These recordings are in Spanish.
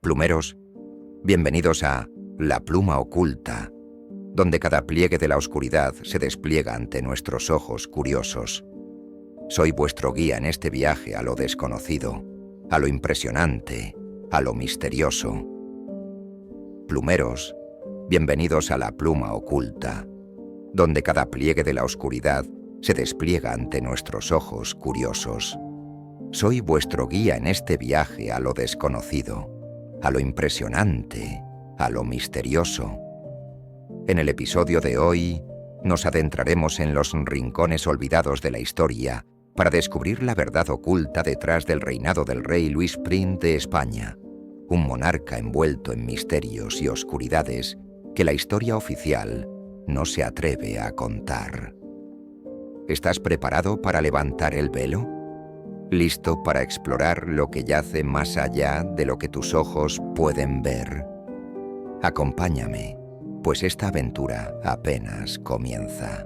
Plumeros, bienvenidos a La Pluma Oculta, donde cada pliegue de la oscuridad se despliega ante nuestros ojos curiosos. Soy vuestro guía en este viaje a lo desconocido, a lo impresionante, a lo misterioso. Plumeros, bienvenidos a La Pluma Oculta, donde cada pliegue de la oscuridad se despliega ante nuestros ojos curiosos. Soy vuestro guía en este viaje a lo desconocido, a lo impresionante, a lo misterioso. En el episodio de hoy, nos adentraremos en los rincones olvidados de la historia para descubrir la verdad oculta detrás del reinado del rey Luis I de España, un monarca envuelto en misterios y oscuridades que la historia oficial no se atreve a contar. ¿Estás preparado para levantar el velo? ¿Listo para explorar lo que yace más allá de lo que tus ojos pueden ver? Acompáñame, pues esta aventura apenas comienza.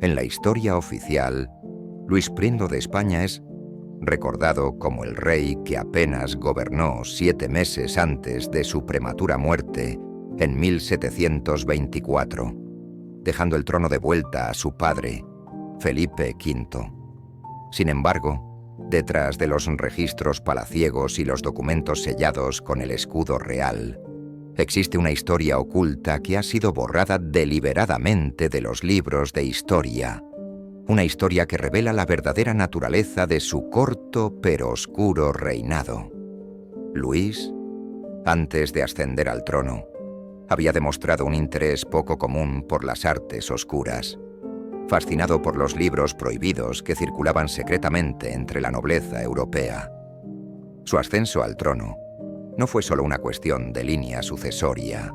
En la historia oficial, Luis I de España es recordado como el rey que apenas gobernó 7 meses antes de su prematura muerte en 1724. Dejando el trono de vuelta a su padre, Felipe V. Sin embargo, detrás de los registros palaciegos y los documentos sellados con el escudo real, existe una historia oculta que ha sido borrada deliberadamente de los libros de historia. Una historia que revela la verdadera naturaleza de su corto pero oscuro reinado. Luis, antes de ascender al trono, había demostrado un interés poco común por las artes oscuras, fascinado por los libros prohibidos que circulaban secretamente entre la nobleza europea. Su ascenso al trono no fue solo una cuestión de línea sucesoria,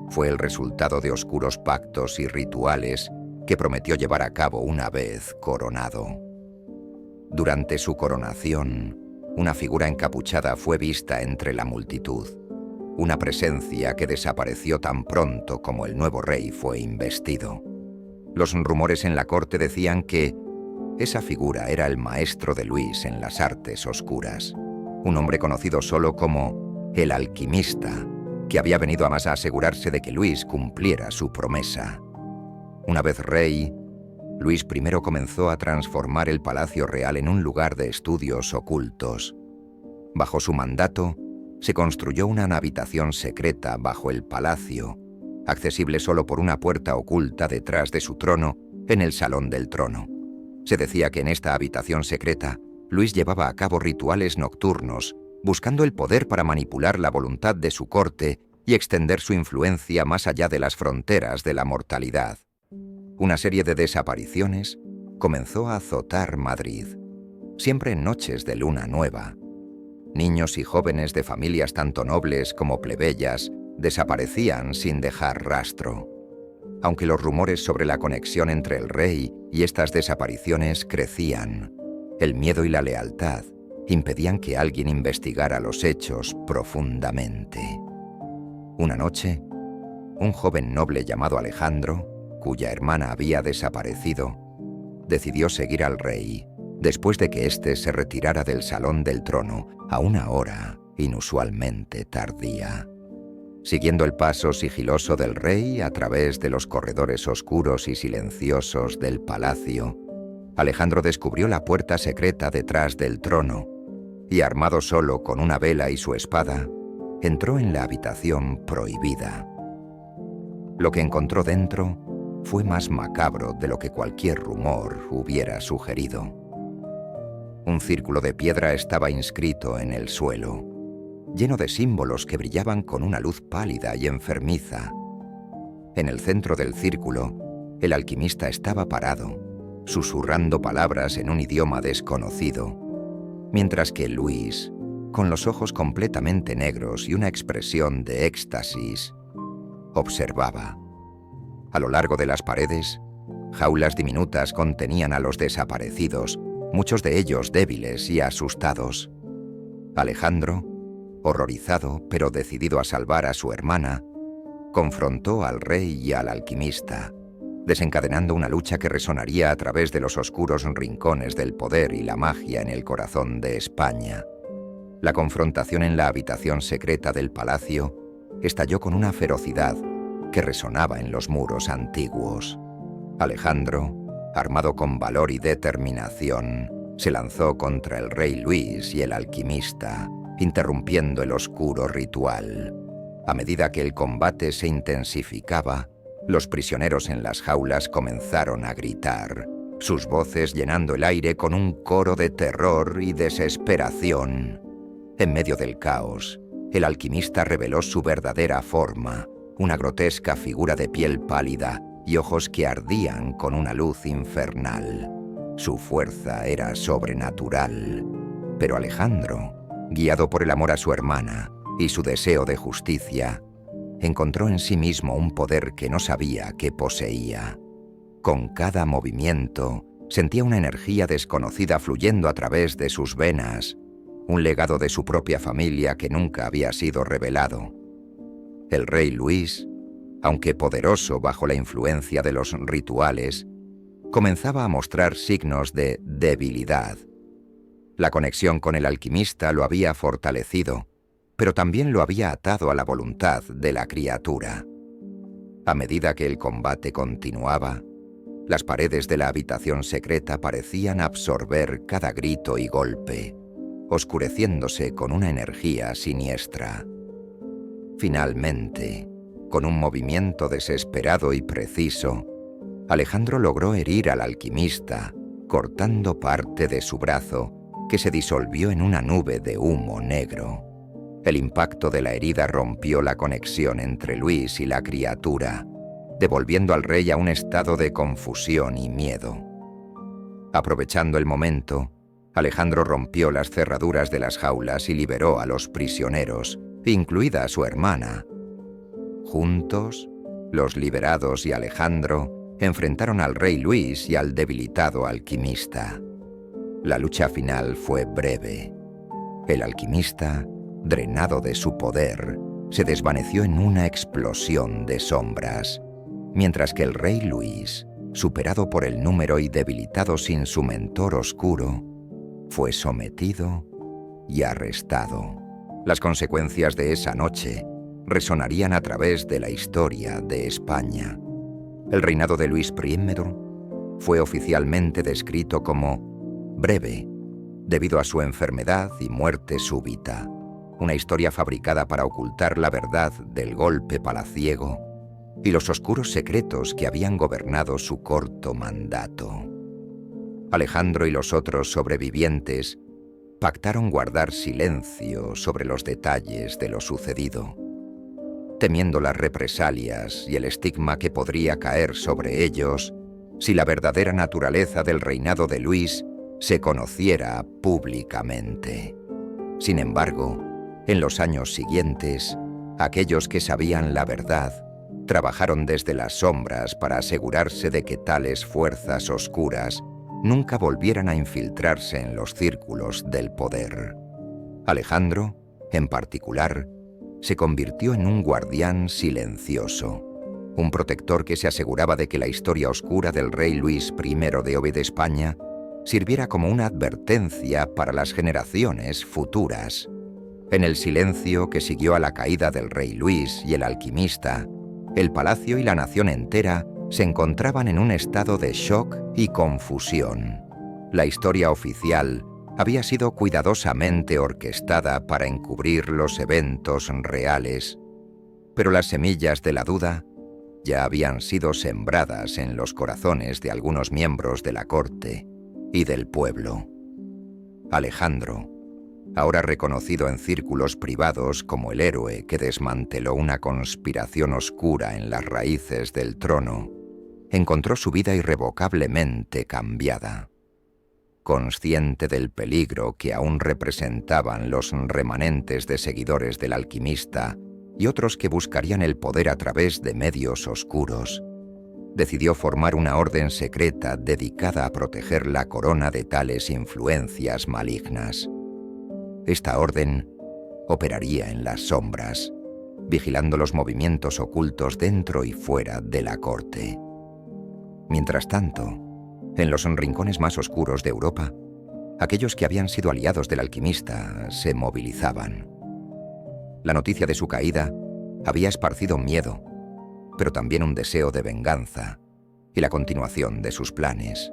fue el resultado de oscuros pactos y rituales que prometió llevar a cabo una vez coronado. Durante su coronación, una figura encapuchada fue vista entre la multitud, una presencia que desapareció tan pronto como el nuevo rey fue investido. Los rumores en la corte decían que esa figura era el maestro de Luis en las artes oscuras, un hombre conocido solo como el alquimista, que había venido a más a asegurarse de que Luis cumpliera su promesa. Una vez rey, Luis I comenzó a transformar el Palacio Real en un lugar de estudios ocultos. Bajo su mandato, se construyó una habitación secreta bajo el palacio, accesible solo por una puerta oculta detrás de su trono, en el Salón del Trono. Se decía que en esta habitación secreta, Luis llevaba a cabo rituales nocturnos, buscando el poder para manipular la voluntad de su corte y extender su influencia más allá de las fronteras de la mortalidad. Una serie de desapariciones comenzó a azotar Madrid, siempre en noches de luna nueva. Niños y jóvenes de familias tanto nobles como plebeyas desaparecían sin dejar rastro. Aunque los rumores sobre la conexión entre el rey y estas desapariciones crecían, el miedo y la lealtad impedían que alguien investigara los hechos profundamente. Una noche, un joven noble llamado Alejandro, cuya hermana había desaparecido, decidió seguir al rey después de que éste se retirara del Salón del Trono a una hora inusualmente tardía. Siguiendo el paso sigiloso del rey a través de los corredores oscuros y silenciosos del palacio, Alejandro descubrió la puerta secreta detrás del trono y, armado solo con una vela y su espada, entró en la habitación prohibida. Lo que encontró dentro fue más macabro de lo que cualquier rumor hubiera sugerido. Un círculo de piedra estaba inscrito en el suelo, lleno de símbolos que brillaban con una luz pálida y enfermiza. En el centro del círculo, el alquimista estaba parado, susurrando palabras en un idioma desconocido, mientras que Luis, con los ojos completamente negros y una expresión de éxtasis, observaba. A lo largo de las paredes, jaulas diminutas contenían a los desaparecidos, muchos de ellos débiles y asustados. Alejandro, horrorizado pero decidido a salvar a su hermana, confrontó al rey y al alquimista, desencadenando una lucha que resonaría a través de los oscuros rincones del poder y la magia en el corazón de España. La confrontación en la habitación secreta del palacio estalló con una ferocidad que resonaba en los muros antiguos. Alejandro, armado con valor y determinación, se lanzó contra el rey Luis y el alquimista, interrumpiendo el oscuro ritual. A medida que el combate se intensificaba, los prisioneros en las jaulas comenzaron a gritar, sus voces llenando el aire con un coro de terror y desesperación. En medio del caos, el alquimista reveló su verdadera forma, una grotesca figura de piel pálida y ojos que ardían con una luz infernal. Su fuerza era sobrenatural, pero Alejandro, guiado por el amor a su hermana y su deseo de justicia, encontró en sí mismo un poder que no sabía que poseía. Con cada movimiento, sentía una energía desconocida fluyendo a través de sus venas, un legado de su propia familia que nunca había sido revelado. El rey Luis, aunque poderoso bajo la influencia de los rituales, comenzaba a mostrar signos de debilidad. La conexión con el alquimista lo había fortalecido, pero también lo había atado a la voluntad de la criatura. A medida que el combate continuaba, las paredes de la habitación secreta parecían absorber cada grito y golpe, oscureciéndose con una energía siniestra. Finalmente, con un movimiento desesperado y preciso, Alejandro logró herir al alquimista, cortando parte de su brazo, que se disolvió en una nube de humo negro. El impacto de la herida rompió la conexión entre Luis y la criatura, devolviendo al rey a un estado de confusión y miedo. Aprovechando el momento, Alejandro rompió las cerraduras de las jaulas y liberó a los prisioneros, incluida a su hermana. Juntos, los liberados y Alejandro enfrentaron al rey Luis y al debilitado alquimista. La lucha final fue breve. El alquimista, drenado de su poder, se desvaneció en una explosión de sombras, mientras que el rey Luis, superado por el número y debilitado sin su mentor oscuro, fue sometido y arrestado. Las consecuencias de esa noche resonarían a través de la historia de España. El reinado de Luis I fue oficialmente descrito como breve, debido a su enfermedad y muerte súbita, una historia fabricada para ocultar la verdad del golpe palaciego y los oscuros secretos que habían gobernado su corto mandato. Alejandro y los otros sobrevivientes pactaron guardar silencio sobre los detalles de lo sucedido, temiendo las represalias y el estigma que podría caer sobre ellos si la verdadera naturaleza del reinado de Luis se conociera públicamente. Sin embargo, en los años siguientes, aquellos que sabían la verdad trabajaron desde las sombras para asegurarse de que tales fuerzas oscuras nunca volvieran a infiltrarse en los círculos del poder. Alejandro, en particular, se convirtió en un guardián silencioso, un protector que se aseguraba de que la historia oscura del rey Luis I de España sirviera como una advertencia para las generaciones futuras. En el silencio que siguió a la caída del rey Luis y el alquimista, el palacio y la nación entera se encontraban en un estado de shock y confusión. La historia oficial había sido cuidadosamente orquestada para encubrir los eventos reales, pero las semillas de la duda ya habían sido sembradas en los corazones de algunos miembros de la corte y del pueblo. Alejandro, ahora reconocido en círculos privados como el héroe que desmanteló una conspiración oscura en las raíces del trono, encontró su vida irrevocablemente cambiada. Consciente del peligro que aún representaban los remanentes de seguidores del alquimista y otros que buscarían el poder a través de medios oscuros, decidió formar una orden secreta dedicada a proteger la corona de tales influencias malignas. Esta orden operaría en las sombras, vigilando los movimientos ocultos dentro y fuera de la corte. Mientras tanto, en los rincones más oscuros de Europa, aquellos que habían sido aliados del alquimista se movilizaban. La noticia de su caída había esparcido miedo, pero también un deseo de venganza y la continuación de sus planes.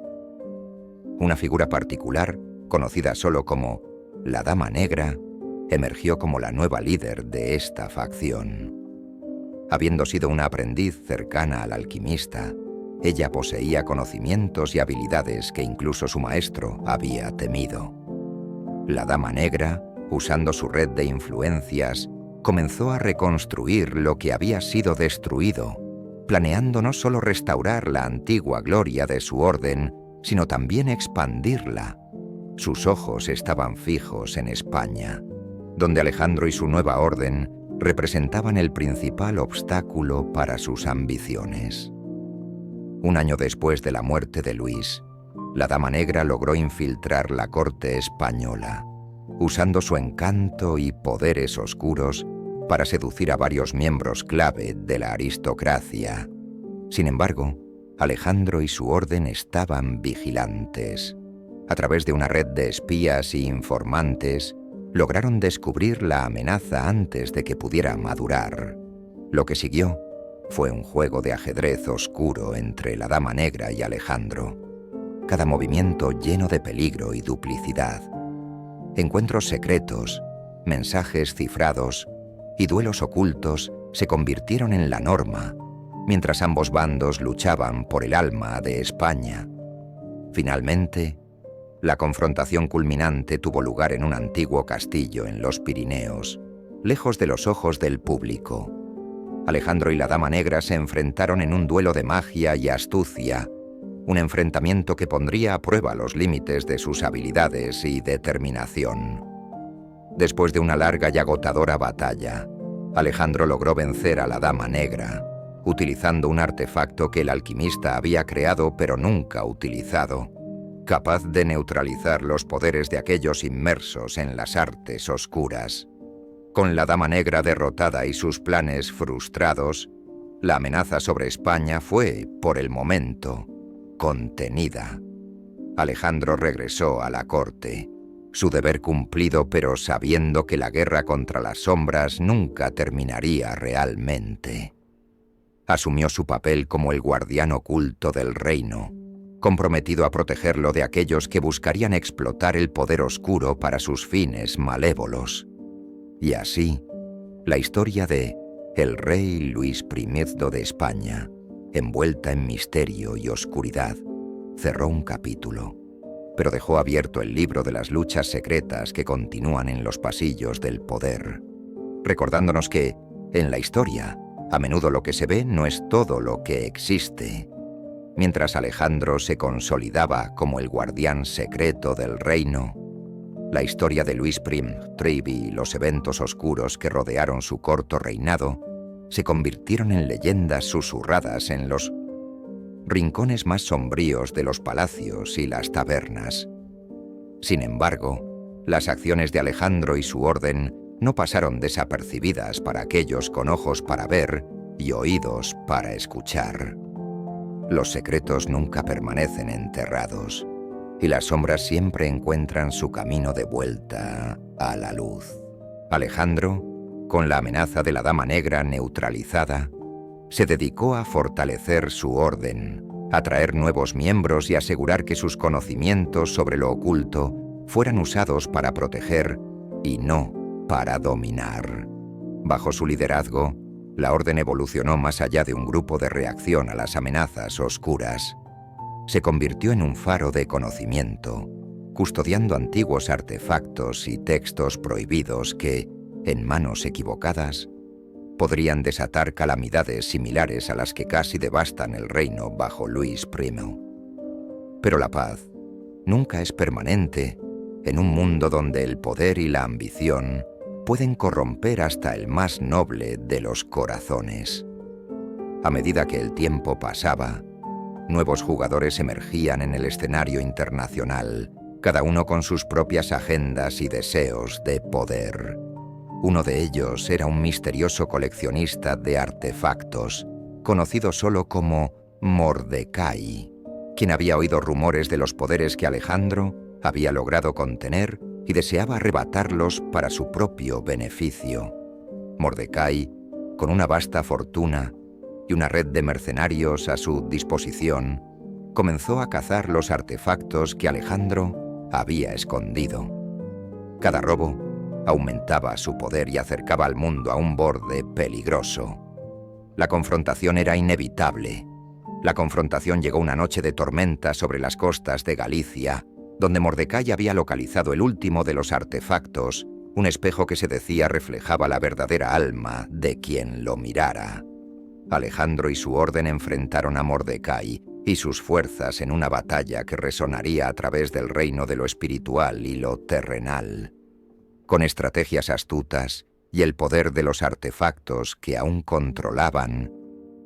Una figura particular, conocida solo como la Dama Negra, emergió como la nueva líder de esta facción. Habiendo sido una aprendiz cercana al alquimista, ella poseía conocimientos y habilidades que incluso su maestro había temido. La Dama Negra, usando su red de influencias, comenzó a reconstruir lo que había sido destruido, planeando no solo restaurar la antigua gloria de su orden, sino también expandirla. Sus ojos estaban fijos en España, donde Alejandro y su nueva orden representaban el principal obstáculo para sus ambiciones. Un año después de la muerte de Luis, la Dama Negra logró infiltrar la corte española, usando su encanto y poderes oscuros para seducir a varios miembros clave de la aristocracia. Sin embargo, Alejandro y su orden estaban vigilantes. A través de una red de espías y informantes, lograron descubrir la amenaza antes de que pudiera madurar. Lo que siguió fue un juego de ajedrez oscuro entre la Dama Negra y Alejandro, cada movimiento lleno de peligro y duplicidad. Encuentros secretos, mensajes cifrados y duelos ocultos se convirtieron en la norma, mientras ambos bandos luchaban por el alma de España. Finalmente, la confrontación culminante tuvo lugar en un antiguo castillo en los Pirineos, lejos de los ojos del público. Alejandro y la Dama Negra se enfrentaron en un duelo de magia y astucia, un enfrentamiento que pondría a prueba los límites de sus habilidades y determinación. Después de una larga y agotadora batalla, Alejandro logró vencer a la Dama Negra, utilizando un artefacto que el alquimista había creado pero nunca utilizado, capaz de neutralizar los poderes de aquellos inmersos en las artes oscuras. Con la Dama Negra derrotada y sus planes frustrados, la amenaza sobre España fue, por el momento, contenida. Alejandro regresó a la corte, su deber cumplido, pero sabiendo que la guerra contra las sombras nunca terminaría realmente. Asumió su papel como el guardián oculto del reino, comprometido a protegerlo de aquellos que buscarían explotar el poder oscuro para sus fines malévolos. Y así, la historia de el rey Luis I de España, envuelta en misterio y oscuridad, cerró un capítulo, pero dejó abierto el libro de las luchas secretas que continúan en los pasillos del poder, recordándonos que, en la historia, a menudo lo que se ve no es todo lo que existe. Mientras Alejandro se consolidaba como el guardián secreto del reino, la historia de Luis I y los eventos oscuros que rodearon su corto reinado se convirtieron en leyendas susurradas en los rincones más sombríos de los palacios y las tabernas. Sin embargo, las acciones de Alejandro y su orden no pasaron desapercibidas para aquellos con ojos para ver y oídos para escuchar. Los secretos nunca permanecen enterrados, y las sombras siempre encuentran su camino de vuelta a la luz. Alejandro, con la amenaza de la Dama Negra neutralizada, se dedicó a fortalecer su orden, atraer nuevos miembros y asegurar que sus conocimientos sobre lo oculto fueran usados para proteger y no para dominar. Bajo su liderazgo, la orden evolucionó más allá de un grupo de reacción a las amenazas oscuras. Se convirtió en un faro de conocimiento, custodiando antiguos artefactos y textos prohibidos que, en manos equivocadas, podrían desatar calamidades similares a las que casi devastan el reino bajo Luis I. Pero la paz nunca es permanente en un mundo donde el poder y la ambición pueden corromper hasta el más noble de los corazones. A medida que el tiempo pasaba, nuevos jugadores emergían en el escenario internacional, cada uno con sus propias agendas y deseos de poder. Uno de ellos era un misterioso coleccionista de artefactos, conocido solo como Mordecai, quien había oído rumores de los poderes que Alejandro había logrado contener y deseaba arrebatarlos para su propio beneficio. Mordecai, con una vasta fortuna y una red de mercenarios a su disposición, comenzó a cazar los artefactos que Alejandro había escondido. Cada robo aumentaba su poder y acercaba al mundo a un borde peligroso. La confrontación era inevitable. La confrontación llegó una noche de tormenta sobre las costas de Galicia, donde Mordecai había localizado el último de los artefactos, un espejo que se decía reflejaba la verdadera alma de quien lo mirara. Alejandro y su orden enfrentaron a Mordecai y sus fuerzas en una batalla que resonaría a través del reino de lo espiritual y lo terrenal. Con estrategias astutas y el poder de los artefactos que aún controlaban,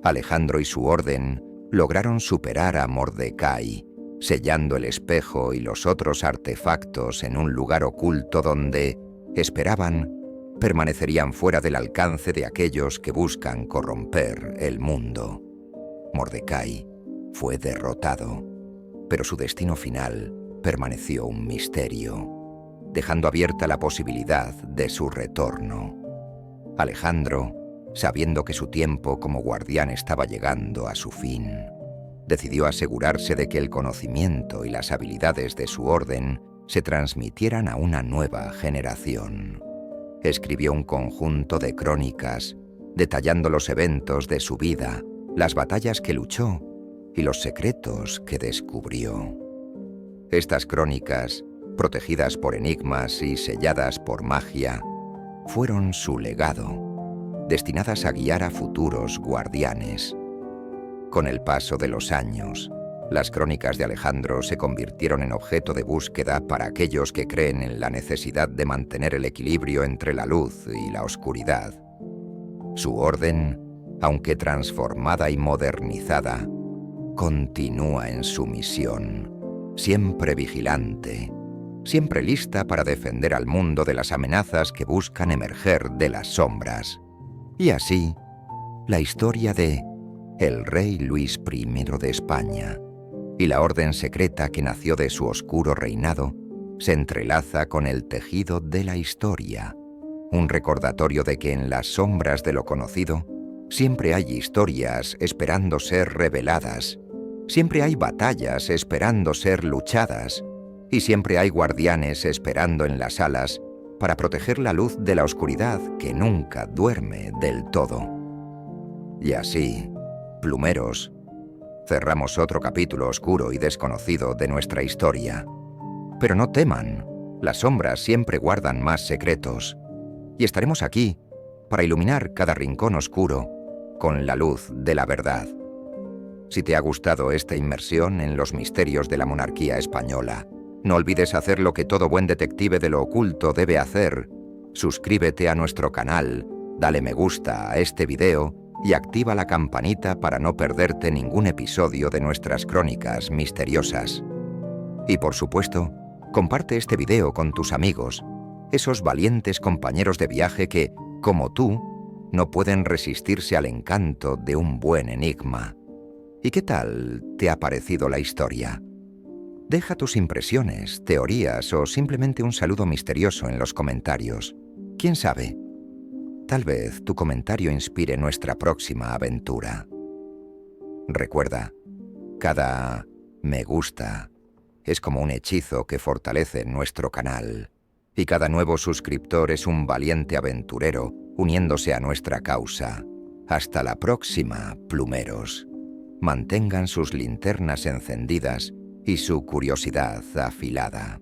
Alejandro y su orden lograron superar a Mordecai, sellando el espejo y los otros artefactos en un lugar oculto donde, esperaban, permanecerían fuera del alcance de aquellos que buscan corromper el mundo. Mordecai fue derrotado, pero su destino final permaneció un misterio, dejando abierta la posibilidad de su retorno. Alejandro, sabiendo que su tiempo como guardián estaba llegando a su fin, decidió asegurarse de que el conocimiento y las habilidades de su orden se transmitieran a una nueva generación. Escribió un conjunto de crónicas detallando los eventos de su vida, las batallas que luchó y los secretos que descubrió. Estas crónicas, protegidas por enigmas y selladas por magia, fueron su legado, destinadas a guiar a futuros guardianes. Con el paso de los años, las crónicas de Alejandro se convirtieron en objeto de búsqueda para aquellos que creen en la necesidad de mantener el equilibrio entre la luz y la oscuridad. Su orden, aunque transformada y modernizada, continúa en su misión, siempre vigilante, siempre lista para defender al mundo de las amenazas que buscan emerger de las sombras. Y así, la historia de el rey Luis I de España y la orden secreta que nació de su oscuro reinado se entrelaza con el tejido de la historia, un recordatorio de que en las sombras de lo conocido siempre hay historias esperando ser reveladas, siempre hay batallas esperando ser luchadas y siempre hay guardianes esperando en las alas para proteger la luz de la oscuridad que nunca duerme del todo. Y así, plumeros, cerramos otro capítulo oscuro y desconocido de nuestra historia. Pero no teman, las sombras siempre guardan más secretos, y estaremos aquí para iluminar cada rincón oscuro con la luz de la verdad. Si te ha gustado esta inmersión en los misterios de la monarquía española, no olvides hacer lo que todo buen detective de lo oculto debe hacer. Suscríbete a nuestro canal, dale me gusta a este video y activa la campanita para no perderte ningún episodio de nuestras crónicas misteriosas. Y por supuesto, comparte este video con tus amigos, esos valientes compañeros de viaje que, como tú, no pueden resistirse al encanto de un buen enigma. ¿Y qué tal te ha parecido la historia? Deja tus impresiones, teorías o simplemente un saludo misterioso en los comentarios. ¿Quién sabe? Tal vez tu comentario inspire nuestra próxima aventura. Recuerda, cada me gusta es como un hechizo que fortalece nuestro canal, y cada nuevo suscriptor es un valiente aventurero uniéndose a nuestra causa. Hasta la próxima, plumeros. Mantengan sus linternas encendidas y su curiosidad afilada.